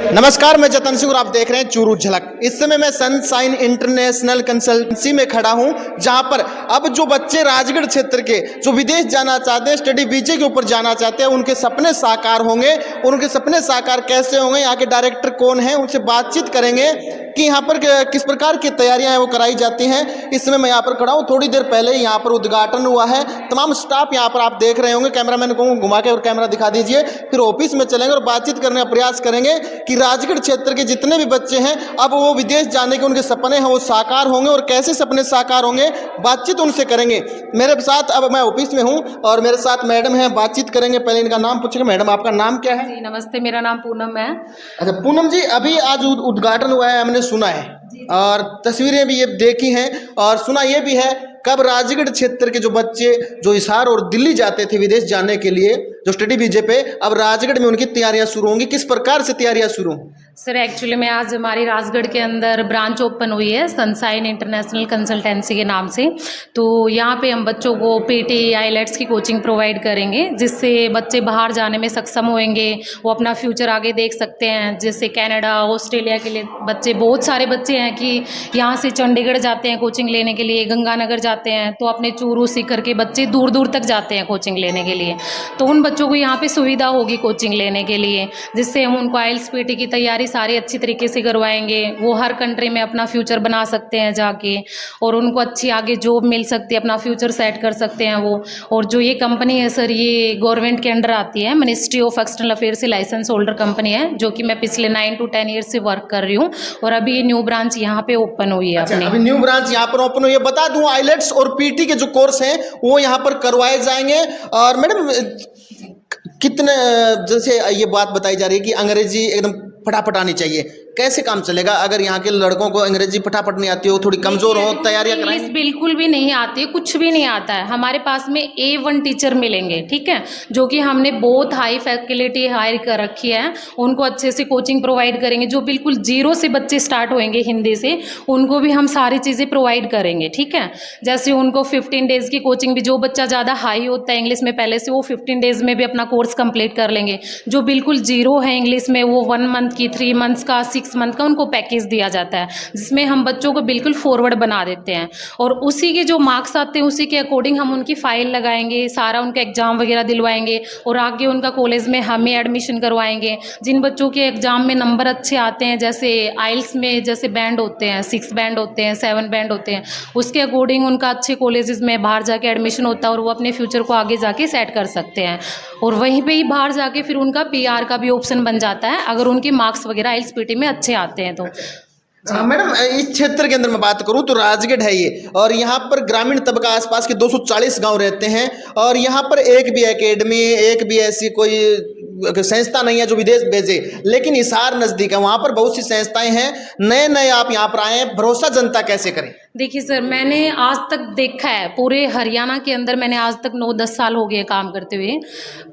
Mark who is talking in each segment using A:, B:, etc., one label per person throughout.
A: नमस्कार, मैं जतन सिंह और आप देख रहे हैं चूरू झलक। इस समय मैं सनशाइन इंटरनेशनल कंसल्टेंसी में खड़ा हूं, जहां पर अब जो बच्चे राजगढ़ क्षेत्र के जो विदेश जाना चाहते हैं, स्टडी वीजे के ऊपर जाना चाहते हैं, उनके सपने साकार होंगे। और उनके सपने साकार कैसे होंगे, यहाँ के डायरेक्टर कौन है, उनसे बातचीत करेंगे कि यहाँ पर किस प्रकार की तैयारियां हैं वो कराई जाती हैं। इस समय मैं यहाँ पर खड़ा हूँ, थोड़ी देर पहले यहाँ पर उद्घाटन हुआ है। तमाम स्टाफ यहाँ पर आप देख रहे होंगे। कैमरामैन को घुमा के और कैमरा दिखा दीजिए। फिर ऑफिस में चलेंगे और बातचीत करने का प्रयास करेंगे कि राजगढ़ क्षेत्र के जितने भी बच्चे हैं अब वो विदेश जाने के उनके सपने हैं वो साकार होंगे, और कैसे सपने साकार होंगे बातचीत उनसे करेंगे। मेरे साथ अब मैं ऑफिस में हूँ और मेरे साथ मैडम हैं, बातचीत करेंगे। पहले इनका नाम पूछेंगे। मैडम, आपका नाम क्या है?
B: जी नमस्ते, मेरा नाम पूनम है।
A: अच्छा पूनम जी, अभी आज उद्घाटन हुआ है, हमने सुना है और तस्वीरें भी ये देखी हैं और सुना ये भी है। कब राजगढ़ क्षेत्र के जो बच्चे जो हिसार और दिल्ली जाते थे विदेश जाने के लिए जो स्टडी वीजे पे, अब राजगढ़ में उनकी तैयारियां शुरू होंगी। किस प्रकार से तैयारियां शुरू?
B: सर एक्चुअली में आज हमारी राजगढ़ के अंदर ब्रांच ओपन हुई है सनशाइन इंटरनेशनल कंसल्टेंसी के नाम से। तो यहाँ पे हम बच्चों को पीटी आईलेट्स की कोचिंग प्रोवाइड करेंगे, जिससे बच्चे बाहर जाने में सक्षम होंगे, वो अपना फ्यूचर आगे देख सकते हैं। जैसे कनाडा, ऑस्ट्रेलिया के लिए बच्चे, बहुत सारे बच्चे हैं कि यहाँ से चंडीगढ़ जाते हैं कोचिंग लेने के लिए, गंगानगर जाते हैं, तो अपने चूरू सीकर के बच्चे दूर दूर तक जाते हैं कोचिंग लेने के लिए। तो उन बच्चों को यहाँ पे सुविधा होगी कोचिंग लेने के लिए, जिससे हम उनको आइल्स पीटी की तैयारी सारी अच्छी तरीके से करवाएंगे। वो हर कंट्री में अपना फ्यूचर बना सकते हैं जाके, और उनको अच्छी आगे जॉब मिल सकती है, अपना फ्यूचर सेट कर सकते हैं वो। और जो ये कंपनी है सर, ये गवर्नमेंट के अंडर आती है, मिनिस्ट्री ऑफ एक्सटर्नल अफेयर से लाइसेंस होल्डर कंपनी है, जो कि मैं पिछले 9 to 10 ईयर्स से वर्क कर रही हूँ। और अभी ये न्यू ब्रांच यहाँ पे ओपन हुई है।
A: अच्छा, अभी न्यू ब्रांच यहाँ पर ओपन हुई है। बता दूं, आइलेट्स और पीटी के जो कोर्स हैं वो यहाँ पर करवाए जाएंगे। और मैडम कितने, जैसे ये बात बताई जा रही है कि अंग्रेजी एकदम फटाफट आनी चाहिए, कैसे काम चलेगा अगर यहाँ के लड़कों को अंग्रेजी फटाफट नहीं आती हो, थोड़ी कमजोर हो, तैयारियां कराएं?
B: इंग्लिश बिल्कुल भी नहीं आती है, कुछ भी नहीं आता है। हमारे पास में A1 टीचर मिलेंगे, ठीक है, जो कि हमने बहुत हाई फैकल्टी हायर कर रखी है। उनको अच्छे से कोचिंग प्रोवाइड करेंगे। जो बिल्कुल जीरो से बच्चे स्टार्ट होंगे हिंदी से, उनको भी हम सारी चीज़ें प्रोवाइड करेंगे, ठीक है। जैसे उनको 15 डेज़ की कोचिंग भी, जो बच्चा ज़्यादा हाई होता है इंग्लिश में पहले से, वो 15 डेज़ में भी अपना कोर्स कंप्लीट कर लेंगे। जो बिल्कुल जीरो है इंग्लिश में, वो 1 मंथ की, 3 मंथ्स का, 6 मंथ का उनको पैकेज दिया जाता है, जिसमें हम बच्चों को बिल्कुल फॉरवर्ड बना देते हैं। और उसी के जो मार्क्स आते हैं उसी के अकॉर्डिंग हम उनकी फाइल लगाएंगे, सारा उनका एग्जाम वगैरह दिलवाएंगे, और आगे उनका कॉलेज में हमें एडमिशन करवाएंगे। जिन बच्चों के एग्जाम में नंबर अच्छे आते हैं, जैसे आइल्स में जैसे बैंड होते हैं, 6 बैंड होते हैं, 7 बैंड होते हैं, उसके अकॉर्डिंग उनका अच्छे कॉलेजेस में बाहर जाके एडमिशन होता है, और वो अपने फ्यूचर को आगे जाके सेट कर सकते हैं। और वहीं पे ही बाहर जाके फिर उनका PR का भी ऑप्शन बन जाता है, अगर उनके मार्क्स वगैरह आइल्स पीटी में अच्छे आते हैं तो।
A: मैडम, इस क्षेत्र के अंदर मैं बात करूं तो राजगढ़ है ये, और यहाँ पर ग्रामीण तबका आसपास के 240 गांव रहते हैं, और यहाँ पर एक भी एकेडमी, एक भी ऐसी कोई संस्था नहीं है जो विदेश भेजे। लेकिन हिसार नज़दीक है, वहाँ पर बहुत सी संस्थाएं हैं। नए नए आप यहाँ पर आए हैं, भरोसा जनता कैसे करें?
B: देखिए सर, मैंने आज तक देखा है पूरे हरियाणा के अंदर, मैंने आज तक 9-10 साल हो गए काम करते हुए,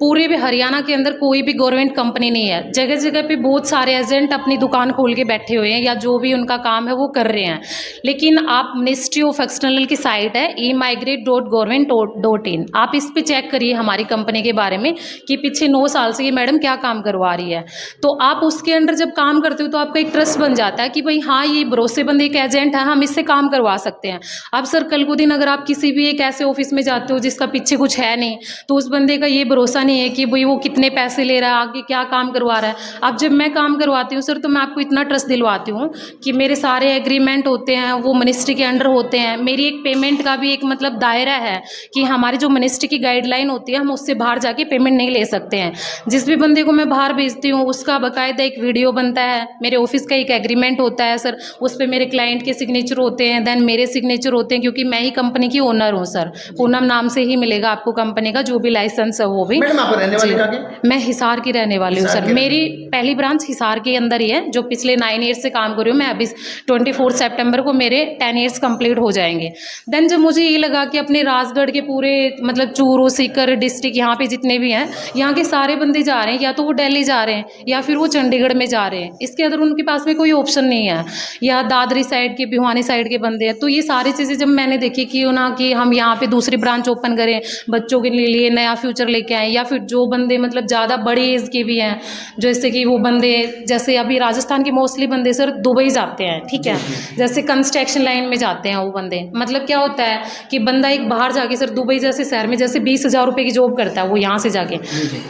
B: पूरे भी हरियाणा के अंदर कोई भी गवर्नमेंट कंपनी नहीं है। जगह जगह पे बहुत सारे एजेंट अपनी दुकान खोल के बैठे हुए हैं, या जो भी उनका काम है वो कर रहे हैं। लेकिन आप मिनिस्ट्री ऑफ एक्सटर्नल की साइट है emigrate.government.in, आप इस पे चेक करिए हमारी कंपनी के बारे में कि पिछले 9 साल से ये मैडम क्या काम करवा रही है। तो आप उसके अंदर जब काम करते हो तो आपका एक ट्रस्ट बन जाता है कि भाई हाँ, ये भरोसेमंद एक एजेंट है, हम इससे काम करवा सकते हैं। अब सर कल को दिन अगर आप किसी भी एक ऐसे ऑफिस में जाते हो जिसका पीछे कुछ है नहीं, तो उस बंदे का ये भरोसा नहीं है कि भाई वो कितने पैसे ले रहा है, आगे क्या काम करवा रहा है। अब जब मैं काम करवाती हूँ सर, तो मैं आपको इतना ट्रस्ट दिलवाती हूँ कि मेरे सारे एग्रीमेंट होते हैं वो मिनिस्ट्री के अंडर होते हैं। मेरी एक पेमेंट का भी एक मतलब दायरा है कि हमारी जो मिनिस्ट्री की गाइडलाइन होती है, हम उससे बाहर जाके पेमेंट नहीं ले सकते हैं। जिस भी बंदे को मैं बाहर भेजती हूँ उसका बाकायदा एक वीडियो बनता है, मेरे ऑफिस का एक एग्रीमेंट होता है सर, उस पर मेरे क्लाइंट के सिग्नेचर होते हैं, देन मेरे सिग्नेचर होते हैं, क्योंकि मैं ही कंपनी की ओनर हूँ सर। पूनम नाम से ही मिलेगा आपको कंपनी का जो भी लाइसेंस है वो भी।
A: मैडम, आप रहने वाली कहाँ की?
B: मैं हिसार की रहने वाली हूँ सर। मेरी पहली ब्रांच हिसार के अंदर ही है, जो पिछले 9 ईयर्स से काम कर रही हूँ मैं। अभी 24 सितंबर को मेरे 10 ईयर्स कंप्लीट हो जाएंगे। देन जब मुझे ये लगा कि अपने राजगढ़ के पूरे मतलब चूरू, सीकर डिस्ट्रिक्ट, यहाँ पे जितने भी हैं, यहाँ के सारे बंदे जा रहे हैं, या तो वो दिल्ली जा रहे हैं या फिर वो चंडीगढ़ में जा रहे हैं। इसके अंदर उनके पास में कोई ऑप्शन नहीं है। या दादरी साइड के, भिवानी साइड के बंदे हैं है। तो ये सारी चीज़ें जब मैंने देखी कि ना कि हम यहाँ पे दूसरी ब्रांच ओपन करें, बच्चों के लिए नया फ्यूचर लेके आएँ, या फिर जो बंदे मतलब ज़्यादा बड़ी एज के भी हैं, जैसे कि वो बंदे, जैसे अभी राजस्थान के मोस्टली बंदे सर दुबई जाते हैं, ठीक है, जैसे कंस्ट्रक्शन लाइन में जाते हैं वो बंदे। मतलब क्या होता है कि बंदा एक बाहर जाके सर दुबई जैसे शहर में जैसे 20,000 रुपये की जॉब करता है वो यहाँ से जाके,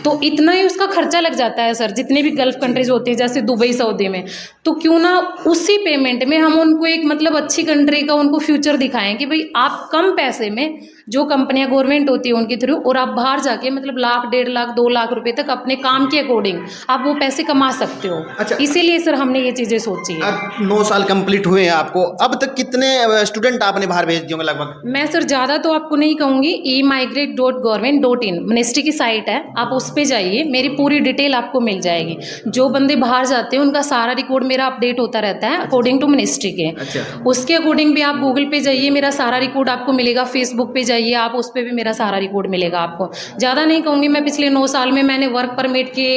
B: तो इतना ही उसका खर्चा लग जाता है सर, जितने भी गल्फ कंट्रीज होते हैं जैसे दुबई सऊदी में। तो क्यों ना उसी पेमेंट में हम उनको एक मतलब अच्छी कंट्री का उनको फ्यूचर दिखाएं कि भाई आप कम पैसे में, जो कंपनियां गवर्नमेंट होती है उनके थ्रू, और आप बाहर जाके मतलब लाख, 1.5 लाख, 2 लाख रुपए तक अपने काम के अकॉर्डिंग आप वो पैसे कमा सकते हो।
A: अच्छा।
B: इसीलिए सर हमने ये चीज़ें सोची है।
A: अब 9 साल कंप्लीट हुए हैं आपको, अब तक कितने स्टूडेंट आपने बाहर भेज दिए होंगे लगभग?
B: मैं सर ज़्यादा तो आपको नहीं कहूँगी, emigrate.government.in मिनिस्ट्री की साइट है, आप उस पर जाइए, मेरी पूरी डिटेल आपको मिल जाएगी। जो बंदे बाहर जाते हैं उनका सारा रिकॉर्ड मेरा अपडेट होता रहता है अकॉर्डिंग टू मिनिस्ट्री के।
A: अच्छा।
B: उसके अकॉर्डिंग भी आप गूगल पे जाइए, मेरा सारा रिकॉर्ड आपको मिलेगा, फेसबुक पे जाइए आप, उस पर भी मेरा सारा रिकॉर्ड मिलेगा आपको। ज़्यादा नहीं कहूँगी मैं, पिछले 9 साल में मैंने वर्क परमिट के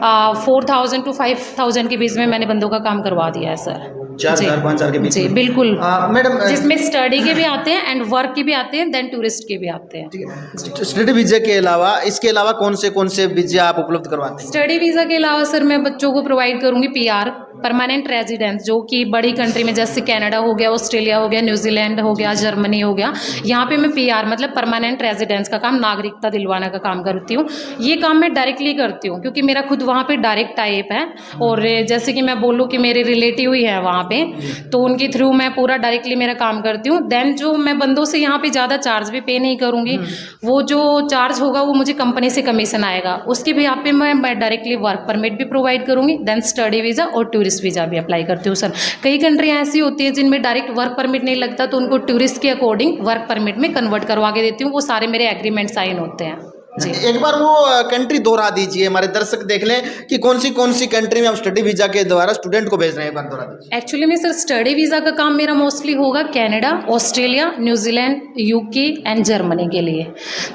B: 4,000 to 5,000 के बीच में मैंने बंदों का काम करवा दिया है सर।
A: 4,000 5,000 के बीच
B: जी
A: में?
B: बिल्कुल
A: मैडम,
B: जिसमें स्टडी के भी आते हैं एंड वर्क के भी आते हैं, देन टूरिस्ट के भी आते हैं।
A: ठीक है, स्टडी वीजा के अलावा इसके अलावा कौन से वीजा आप उपलब्ध करवाते हैं?
B: स्टडी वीज़ा के अलावा सर मैं बच्चों को प्रोवाइड करूँगी PR, परमानेंट रेजिडेंस, जो कि बड़ी कंट्री में जैसे कनाडा हो गया, ऑस्ट्रेलिया हो गया, न्यूजीलैंड हो गया, जर्मनी हो गया, यहाँ पे मैं PR मतलब परमानेंट रेजिडेंस का काम, नागरिकता दिलवाने का काम करती हूँ। ये काम मैं डायरेक्टली करती हूँ क्योंकि मेरा खुद वहाँ पे डायरेक्ट टाइप है, और जैसे कि मैं बोलूँ कि मेरे रिलेटिव ही है वहाँ पे, तो उनके थ्रू मैं पूरा डायरेक्टली मेरा काम करती हूँ। देन जो मैं बंदों से यहाँ पे ज़्यादा चार्ज भी पे नहीं करूँगी, वो जो चार्ज होगा वो मुझे कंपनी से कमीशन आएगा, उसके भी यहाँ पे मैं डायरेक्टली वर्क परमिट भी प्रोवाइड करूँगी, देन स्टडी वीज़ा और टूरिस्ट वीज़ा भी अप्लाई करती हूँ सर। कई कंट्रियाँ ऐसी होती है जिनमें डायरेक्ट वर्क परमिट नहीं लगता, तो उनको टूरिस्ट के अकॉर्डिंग वर्क परमिट में कन्वर्ट करवा के देती हूँ, वो सारे मेरे एग्रीमेंट साइन होते हैं जी।
A: एक बार वो कंट्री दोहरा दीजिए, हमारे दर्शक देख लें कि कौन सी कंट्री में आप स्टडी वीजा के द्वारा स्टूडेंट को भेज रहे हैं, एक बार दोहरा दीजिए।
B: एक्चुअली में सर स्टडी वीज़ा का काम मेरा मोस्टली होगा Canada, Australia, New Zealand, UK and Germany के लिए।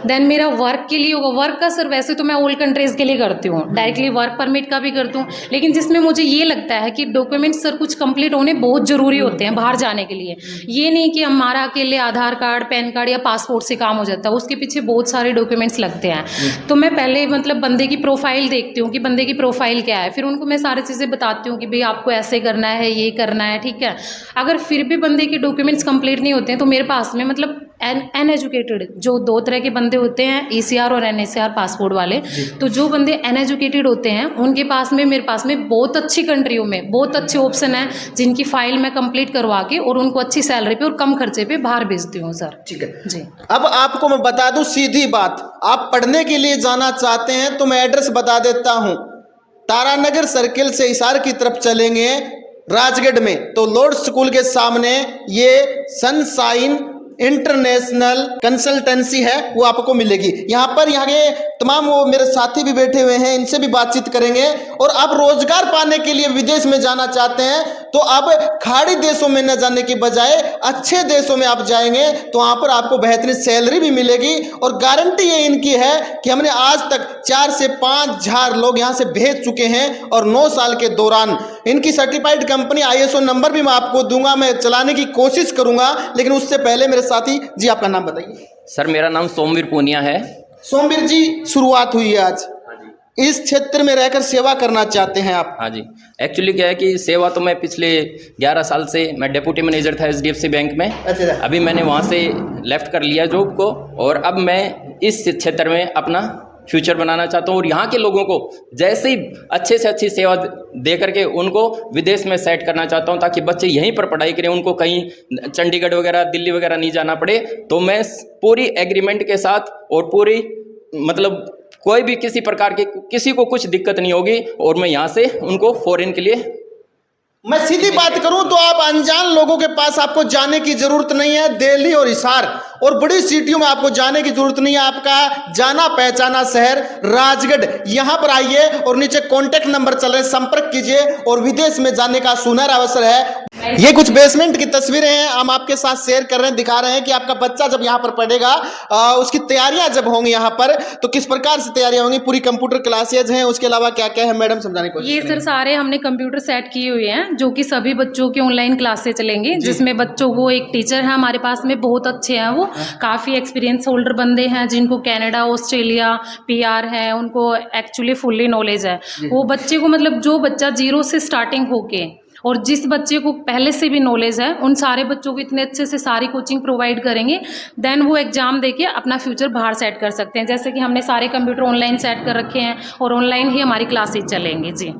B: देन मेरा वर्क के लिए होगा, वर्क का सर वैसे तो मैं ऑल कंट्रीज़ के लिए करती हूँ, डायरेक्टली वर्क परमिट का भी करती हूँ, लेकिन जिसमें मुझे ये लगता है कि डॉक्यूमेंट्स सर कुछ कंप्लीट होने बहुत ज़रूरी होते हैं बाहर जाने के लिए। ये नहीं कि हमारा अकेले आधार कार्ड, पैन कार्ड या पासपोर्ट से काम हो जाता है, उसके पीछे बहुत सारे डॉक्यूमेंट्स लगते हैं। तो मैं पहले मतलब बंदे की प्रोफाइल देखती हूँ कि बंदे की प्रोफाइल क्या है, फिर उनको मैं सारी चीज़ें बताती हूँ कि भाई आपको ऐसे करना है, ये करना है, ठीक है। अगर फिर भी बंदे के डॉक्यूमेंट्स कंप्लीट नहीं होते हैं तो मेरे पास में मतलब अनएजुकेटेड जो 2 तरह के बंदे होते हैं, ECR और NSR पासपोर्ट वाले, तो जो बंदे अनएजुकेटेड होते हैं उनके पास में, मेरे पास में बहुत अच्छी कंट्रियों में बहुत अच्छे ऑप्शन है जिनकी फाइल मैं कंप्लीट करवा के और उनको अच्छी सैलरी पे और कम खर्चे पे बाहर भेजती हूँ सर।
A: ठीक है
B: जी।
A: अब आपको मैं बता दूं सीधी बात, आप पढ़ने के लिए जाना चाहते हैं तो मैं एड्रेस बता देता हूं। तारानगर सर्किल से हिसार की तरफ चलेंगे राजगढ़ में, तो लॉर्ड स्कूल के सामने ये सनशाइन इंटरनेशनल कंसल्टेंसी है, वो आपको मिलेगी। यहाँ के तमाम वो मेरे साथी भी बैठे हुए हैं, इनसे भी बातचीत करेंगे। और आप रोजगार पाने के लिए विदेश में जाना चाहते हैं तो अब खाड़ी देशों में न जाने के बजाय अच्छे देशों में आप जाएंगे तो वहाँ पर आपको बेहतरीन सैलरी भी मिलेगी। और गारंटी ये इनकी है कि हमने आज तक 4 से 5 हजार लोग यहाँ से भेज चुके हैं, और 9 साल के दौरान इनकी सर्टिफाइड कंपनी ISO नंबर भी मैं आपको दूंगा, मैं चलाने की कोशिश करूंगा। लेकिन उससे पहले मेरे साथी जी, आपका नाम बताइए।
C: सर मेरा नाम सोमवीर पूनिया है।
A: सोमवीर जी, शुरुआत हुई है आज, इस क्षेत्र में रहकर सेवा करना चाहते हैं आप?
C: हाँ जी, एक्चुअली क्या है कि सेवा तो मैं पिछले 11 साल से मैं डिप्टी मैनेजर था HDFC बैंक में।
A: अच्छा।
C: अभी मैंने वहाँ से लेफ्ट कर लिया जॉब को, और अब मैं इस क्षेत्र में अपना फ्यूचर बनाना चाहता हूँ, और यहाँ के लोगों को जैसे ही अच्छे से अच्छी सेवा दे करके उनको विदेश में सेट करना चाहता हूँ, ताकि बच्चे यहीं पर पढ़ाई करें, उनको कहीं चंडीगढ़ वगैरह, दिल्ली वगैरह नहीं जाना पड़े। तो मैं पूरी एग्रीमेंट के साथ और पूरी मतलब कोई भी किसी प्रकार की किसी को कुछ दिक्कत नहीं होगी, और मैं यहाँ से उनको फॉरेन के लिए,
A: मैं सीधी बात करूं तो आप अनजान लोगों के पास आपको जाने की जरूरत नहीं है। दिल्ली और हिसार और बड़ी सिटियों में आपको जाने की जरूरत नहीं है। आपका जाना पहचाना शहर राजगढ़, यहां पर आइए और नीचे कॉन्टेक्ट नंबर चल रहे हैं, संपर्क कीजिए और विदेश में जाने का सुनहरा अवसर है। ये कुछ बेसमेंट की तस्वीरें हैं, हम आपके साथ शेयर कर रहे हैं, दिखा रहे हैं कि आपका बच्चा जब यहाँ पर पढ़ेगा, उसकी तैयारियां जब होंगी यहाँ पर, तो किस प्रकार से तैयारियां होंगी। पूरी कंप्यूटर क्लासेज हैं, उसके अलावा क्या क्या है मैडम समझाने की कोशिश
B: ये सर सारे हमने कंप्यूटर सेट किए हुए हैं, जो कि सभी बच्चों की ऑनलाइन क्लासेस चलेंगी, जिसमें बच्चों को एक टीचर है हमारे पास में, बहुत अच्छे हैं वो, काफ़ी एक्सपीरियंस होल्डर बंदे हैं, जिनको कनाडा, ऑस्ट्रेलिया, PR है, उनको एक्चुअली फुल्ली नॉलेज है। वो बच्चे को मतलब जो बच्चा जीरो से स्टार्टिंग होके और जिस बच्चे को पहले से भी नॉलेज है, उन सारे बच्चों को इतने अच्छे से सारी कोचिंग प्रोवाइड करेंगे, देन वो एग्जाम देके अपना फ्यूचर बाहर सेट कर सकते हैं। जैसे कि हमने सारे कंप्यूटर ऑनलाइन सेट कर रखे हैं और ऑनलाइन ही हमारी क्लासेज चलेंगी जी।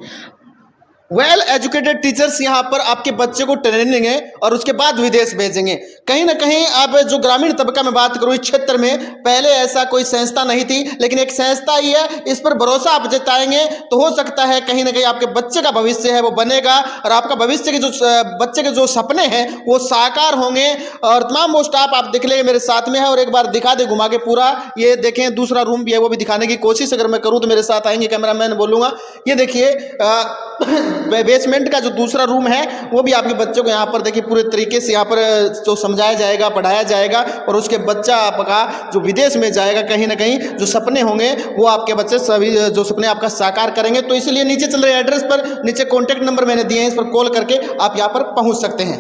A: वेल एजुकेटेड टीचर्स यहाँ पर आपके बच्चे को ट्रेनिंग है और उसके बाद विदेश भेजेंगे। कहीं ना कहीं अब जो ग्रामीण तबका में बात करूँ, इस क्षेत्र में पहले ऐसा कोई संस्था नहीं थी, लेकिन एक संस्था ही है, इस पर भरोसा आप जताएंगे तो हो सकता है कहीं ना कहीं आपके बच्चे का भविष्य है वो बनेगा और आपका भविष्य के जो बच्चे के जो सपने हैं वो साकार होंगे। और तमाम वो स्टाफ आप देख लेंगे मेरे साथ में है, और एक बार दिखा दे घुमा के पूरा, ये देखें दूसरा रूम भी है, वो भी दिखाने की कोशिश अगर मैं करूँ तो मेरे साथ आएंगे कैमरामैन, बोलूँगा। ये देखिए बेसमेंट का जो दूसरा रूम है वो भी आपके बच्चों को यहाँ पर देखिए पूरे तरीके से यहाँ पर जो समझाया जाएगा, पढ़ाया जाएगा, और उसके बच्चा आपका जो विदेश में जाएगा, कहीं ना कहीं जो सपने होंगे वो आपके बच्चे सभी जो सपने आपका साकार करेंगे। तो इसलिए नीचे चल रहे एड्रेस पर नीचे कॉन्टैक्ट नंबर मैंने दिए हैं, इस पर कॉल करके आप यहाँ पर पहुँच सकते हैं।